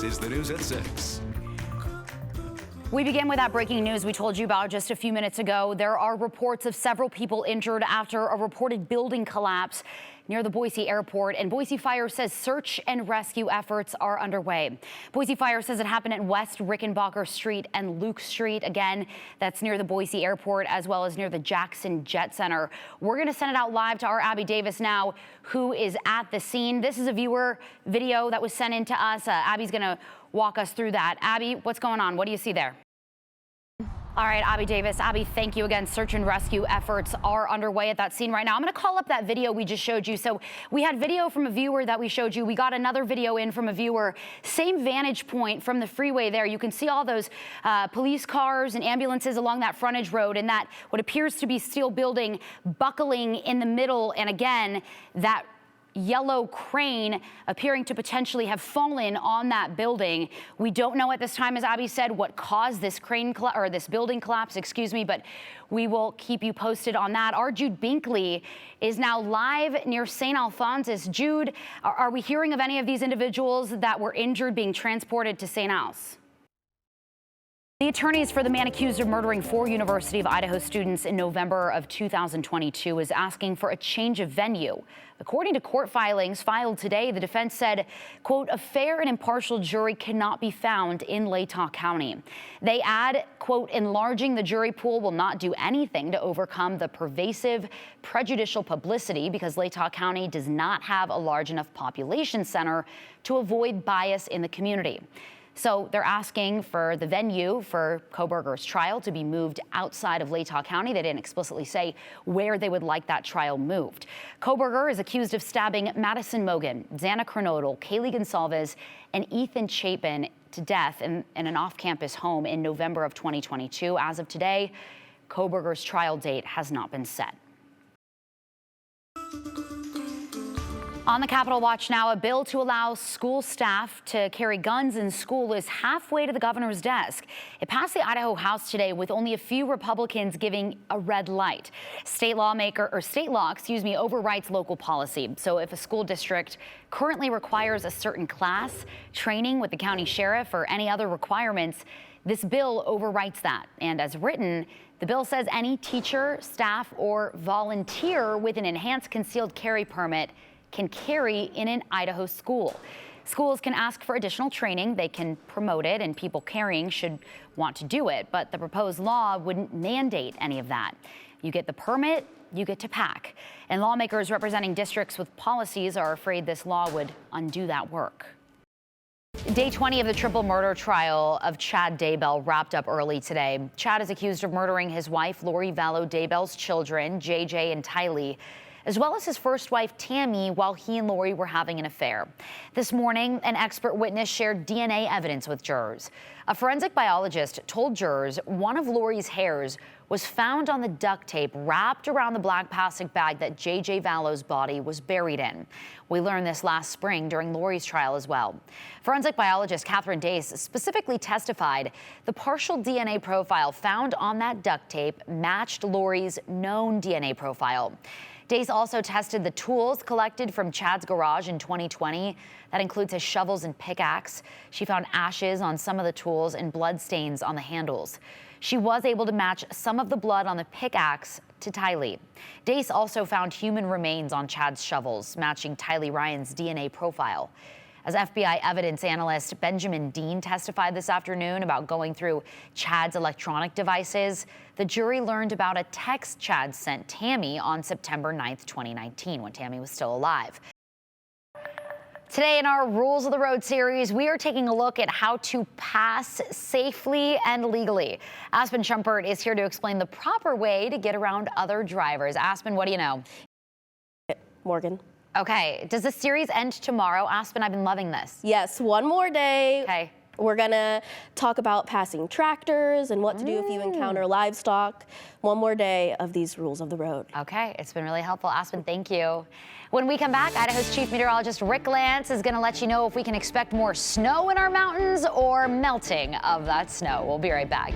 This is the news at 6. We begin with that breaking news we told you about just a few minutes ago. There are reports of several people injured after a reported building collapse near the Boise airport, and Boise Fire says search and rescue efforts are underway. Boise Fire says it happened at West Rickenbacker Street and Luke Street. Again, that's near the Boise airport as well as near the Jackson Jet Center. We're going to send it out live to our Abby Davis now, who is at the scene. This is a viewer video that was sent in to us. Abby's going to walk us through that. Abby, what's going on? What do you see there? All right, Abby Davis. Abby, thank you again. Search and rescue efforts are underway at that scene right now. I'm going to call up that video we just showed you. So we had video from a viewer that we showed you. We got another video in from a viewer. Same vantage point from the freeway there. You can see all those police cars and ambulances along that frontage road, and that what appears to be steel building buckling in the middle. And again, that yellow crane appearing to potentially have fallen on that building. We don't know at this time, as Abby said, what caused this this building collapse, but we will keep you posted on that. Our Jude Binkley is now live near St. Alphonsus. Jude, are we hearing of any of these individuals that were injured being transported to St. Al's? The attorneys for the man accused of murdering 4 University of Idaho students in November of 2022 is asking for a change of venue. According to court filings filed today, the defense said, quote, a fair and impartial jury cannot be found in Latah County. They add, quote, enlarging the jury pool will not do anything to overcome the pervasive prejudicial publicity because Latah County does not have a large enough population center to avoid bias in the community. So they're asking for the venue for Kohberger's trial to be moved outside of Latah County. They didn't explicitly say where they would like that trial moved. Kohberger is accused of stabbing Madison Mogan, Xana Kernodle, Kaylee Gonsalves, and Ethan Chapin to death in an off-campus home in November of 2022. As of today, Kohberger's trial date has not been set. On the Capitol Watch now, a bill to allow school staff to carry guns in school is halfway to the governor's desk. It passed the Idaho House today with only a few Republicans giving a red light. State law overrides local policy. So if a school district currently requires a certain class, training with the county sheriff, or any other requirements, this bill overwrites that. And as written, the bill says any teacher, staff, or volunteer with an enhanced concealed carry permit can carry in an Idaho school. Schools can ask for additional training. They can promote it, and people carrying should want to do it. But the proposed law wouldn't mandate any of that. You get the permit, you get to pack. And lawmakers representing districts with policies are afraid this law would undo that work. Day 20 of the triple murder trial of Chad Daybell wrapped up early today. Chad is accused of murdering his wife, Lori Vallow Daybell's children, JJ and Tylee, as well as his first wife, Tammy, while he and Lori were having an affair. This morning, an expert witness shared DNA evidence with jurors. A forensic biologist told jurors one of Lori's hairs was found on the duct tape wrapped around the black plastic bag that JJ Vallow's body was buried in. We learned this last spring during Lori's trial as well. Forensic biologist Catherine Dace specifically testified the partial DNA profile found on that duct tape matched Lori's known DNA profile. Dace also tested the tools collected from Chad's garage in 2020. That includes his shovels and pickaxe. She found ashes on some of the tools and blood stains on the handles. She was able to match some of the blood on the pickaxe to Tylee. Dace also found human remains on Chad's shovels, matching Tylee Ryan's DNA profile. As FBI evidence analyst Benjamin Dean testified this afternoon about going through Chad's electronic devices, the jury learned about a text Chad sent Tammy on September 9th, 2019, when Tammy was still alive. Today in our Rules of the Road series, we are taking a look at how to pass safely and legally. Aspen Shumpert is here to explain the proper way to get around other drivers. Aspen, what do you know? Morgan. Okay, does the series end tomorrow? Aspen, I've been loving this. Yes, one more day. Okay. We're gonna talk about passing tractors and what to do if you encounter livestock. One more day of these rules of the road. Okay, it's been really helpful. Aspen, thank you. When we come back, Idaho's Chief Meteorologist Rick Lance is gonna let you know if we can expect more snow in our mountains or melting of that snow. We'll be right back.